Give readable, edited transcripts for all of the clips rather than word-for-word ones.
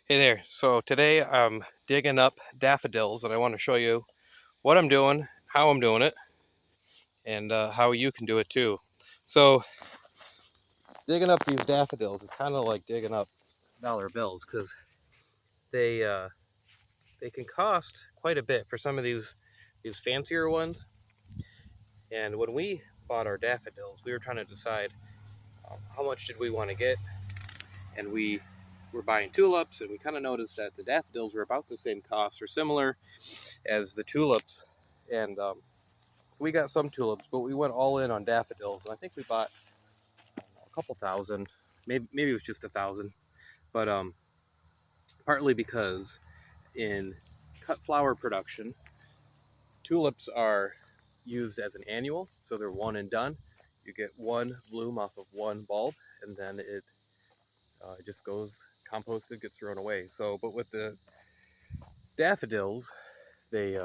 Hey there. So today I'm digging up daffodils and I want to show you what I'm doing, how I'm doing it, and how you can do it too. So digging up these daffodils is kind of like digging up dollar bills because they uh, they can cost quite a bit for some of these fancier ones. And when we bought our daffodils, we were trying to decide how much did we want to get, and we were buying tulips, and we kind of noticed that the daffodils were about the same cost or similar as the tulips, and we got some tulips, but we went all in on daffodils. And I think we bought a couple thousand, maybe it was just 1,000. But partly because in cut flower production, tulips are used as an annual, so they're one and done. You get one bloom off of one bulb, and then it just goes composted, gets thrown away. So, but with the daffodils, they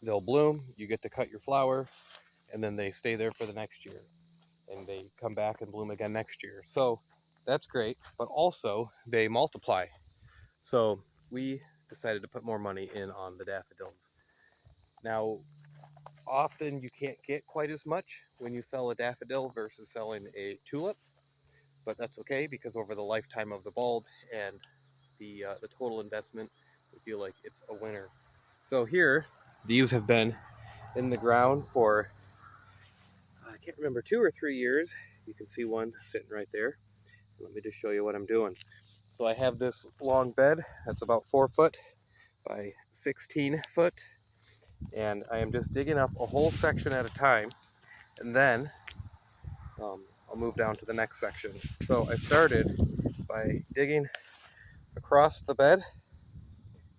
they'll bloom. You get to cut your flower, and then they stay there for the next year, and they come back and bloom again next year. So that's great, but also they multiply. So we decided to put more money in on the daffodils. Now, often you can't get quite as much when you sell a daffodil versus selling a tulip, but that's okay because over the lifetime of the bulb and the total investment, we feel like it's a winner. So here, these have been in the ground for I can't remember 2 or 3 years. You can see one sitting right there. Let me just show you what I'm doing. So I have this long bed that's about 4 foot by 16 foot, and I am just digging up a whole section at a time, and then I'll move down to the next section. So I started by digging across the bed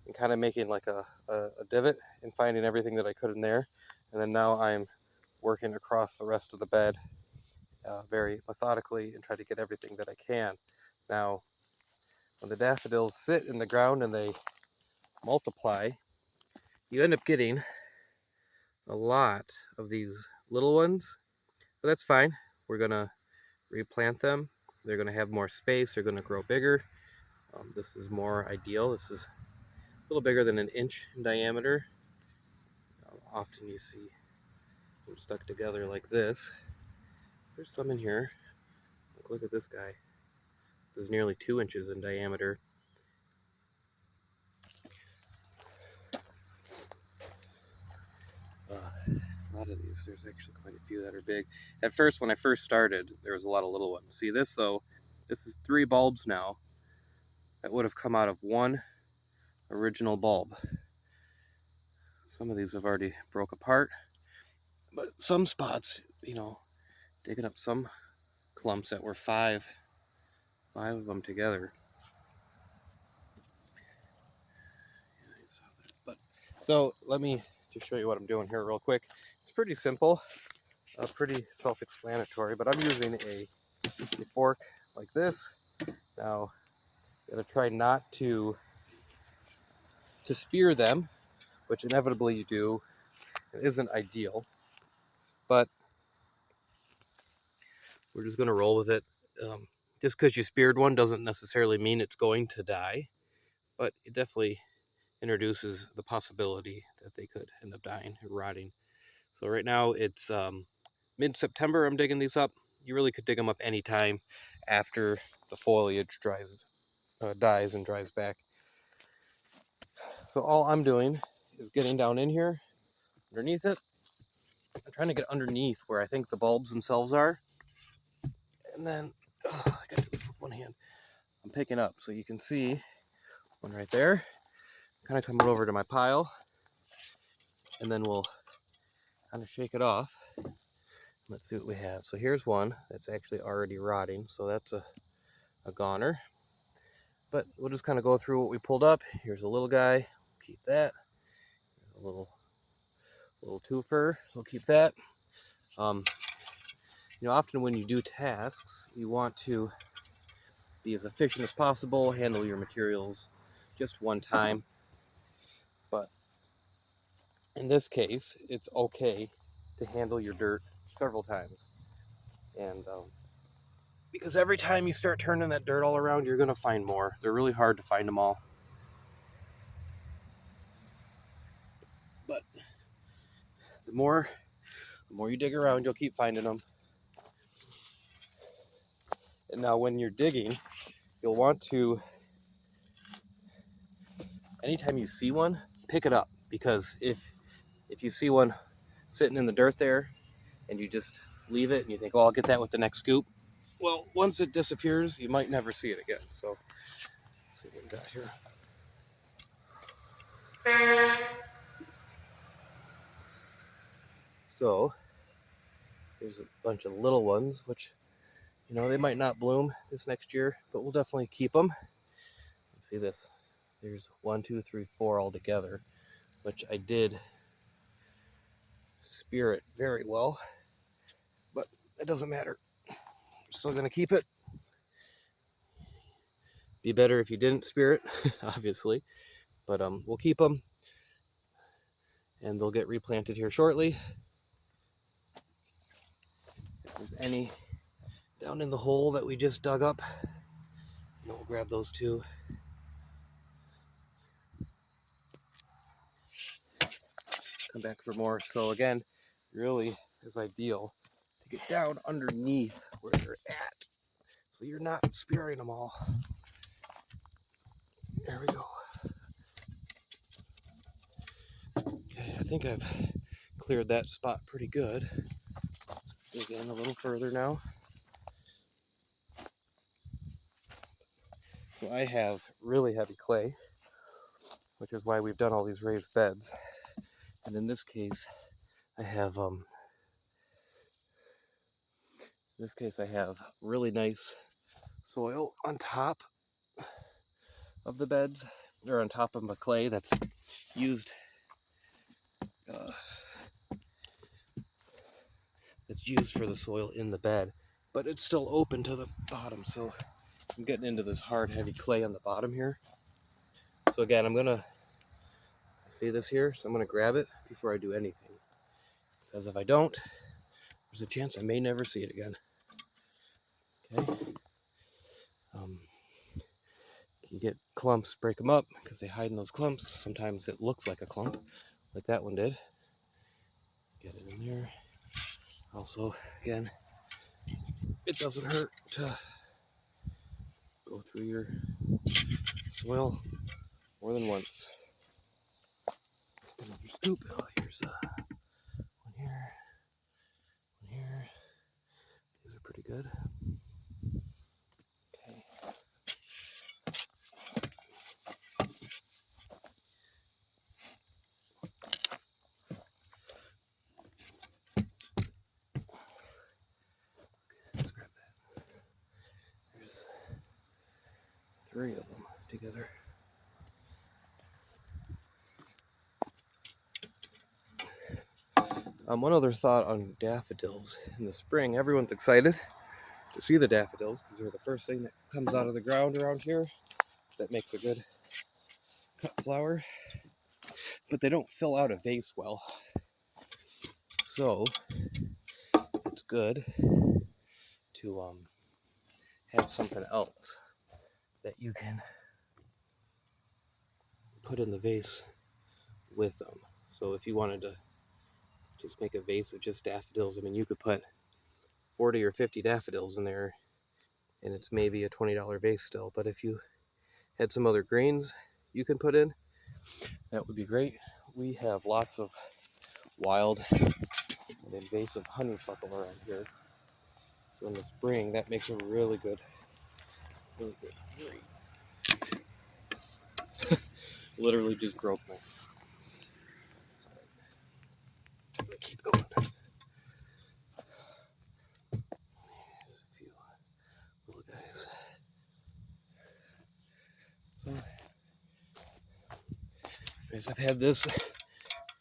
and kind of making like a divot and finding everything that I could in there, and then now I'm working across the rest of the bed very methodically and try to get everything that I can. Now, when the daffodils sit in the ground and they multiply, you end up getting a lot of these little ones, but that's fine. We're gonna replant them. They're gonna have more space. They're gonna grow bigger. This is more ideal. This is a little bigger than an inch in diameter. Often you see them stuck together like this. There's some in here. Look at this guy. This is nearly 2 inches in diameter. A lot of these, there's actually quite a few that are big. At first, when I first started, there was a lot of little ones. See this though? This is 3 bulbs now that would have come out of one original bulb. Some of these have already broke apart, but some spots, digging up some clumps that were five of them together. But so let me just show you what I'm doing here real quick. It's pretty simple, pretty self-explanatory, but I'm using a fork like this. Now, I'm gonna try not to spear them, which inevitably you do. It isn't ideal, but we're just gonna roll with it. Just because you speared one doesn't necessarily mean it's going to die, but it definitely introduces the possibility that they could end up dying or rotting. So right now it's mid-September. I'm digging these up. You really could dig them up anytime after the foliage dies and dries back. So all I'm doing is getting down in here underneath it. I'm trying to get underneath where I think the bulbs themselves are, and then I gotta do this with one hand. I'm picking up, so you can see one right there. Kind of coming over to my pile, and then we'll kind of shake it off. Let's see what we have. So here's one that's actually already rotting, so that's a goner. But we'll just kind of go through what we pulled up. Here's a little guy. Keep that. Here's a little twofer. We'll keep that. Um, often when you do tasks, you want to be as efficient as possible, handle your materials just one time. But in this case, it's okay to handle your dirt several times. And because every time you start turning that dirt all around, you're going to find more. They're really hard to find them all. But the more you dig around, you'll keep finding them. And now when you're digging, you'll want to, anytime you see one, pick it up. Because if you see one sitting in the dirt there and you just leave it and you think, oh, I'll get that with the next scoop. Well, once it disappears, you might never see it again. So let's see what we got here. So there's a bunch of little ones, which, you know, they might not bloom this next year, but we'll definitely keep them. See this? There's 1, 2, 3, 4 all together, which I did spear it very well, but it doesn't matter. I'm still gonna keep it. Be better if you didn't spear it, obviously, but we'll keep them, and they'll get replanted here shortly. If there's any down in the hole that we just dug up, we'll grab those too. Come back for more. So again, really is ideal to get down underneath where they're at, so you're not spearing them all. There we go. Okay, I think I've cleared that spot pretty good. Let's dig in a little further now. So I have really heavy clay, which is why we've done all these raised beds. And in this case, I have really nice soil on top of the beds, or on top of my clay that's used for the soil in the bed, but it's still open to the bottom, so I'm getting into this hard heavy clay on the bottom here. So again, I'm gonna see this here, so I'm gonna grab it before I do anything, because if I don't, there's a chance I may never see it again. Okay. You get clumps, break them up because they hide in those clumps. Sometimes it looks like a clump, like that one did. Get it in there. Also, again, it doesn't hurt to go through your soil more than once. Another scoop. Oh, here's one here, one here. These are pretty good. Okay. Let's grab that. There's 3 of them together. One other thought on daffodils. In the spring, everyone's excited to see the daffodils because they're the first thing that comes out of the ground around here that makes a good cut flower, but they don't fill out a vase well. So it's good to have something else that you can put in the vase with them. So if you wanted to just make a vase of just daffodils, I mean, you could put 40 or 50 daffodils in there and it's maybe a $20 vase still. But if you had some other grains you can put in, that would be great. We have lots of wild and invasive honeysuckle around here. So in the spring, that makes a really good green. Literally just broke my. Keep going. There's a few little guys. So, anyways, I've had this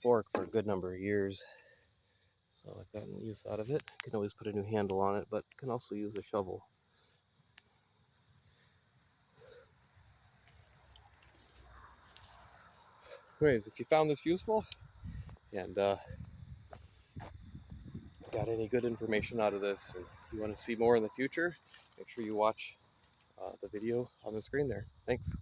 fork for a good number of years, so I've gotten use out of it. I can always put a new handle on it, but can also use a shovel. Anyways, if you found this useful and got any good information out of this, and you want to see more in the future, make sure you watch the video on the screen there. Thanks.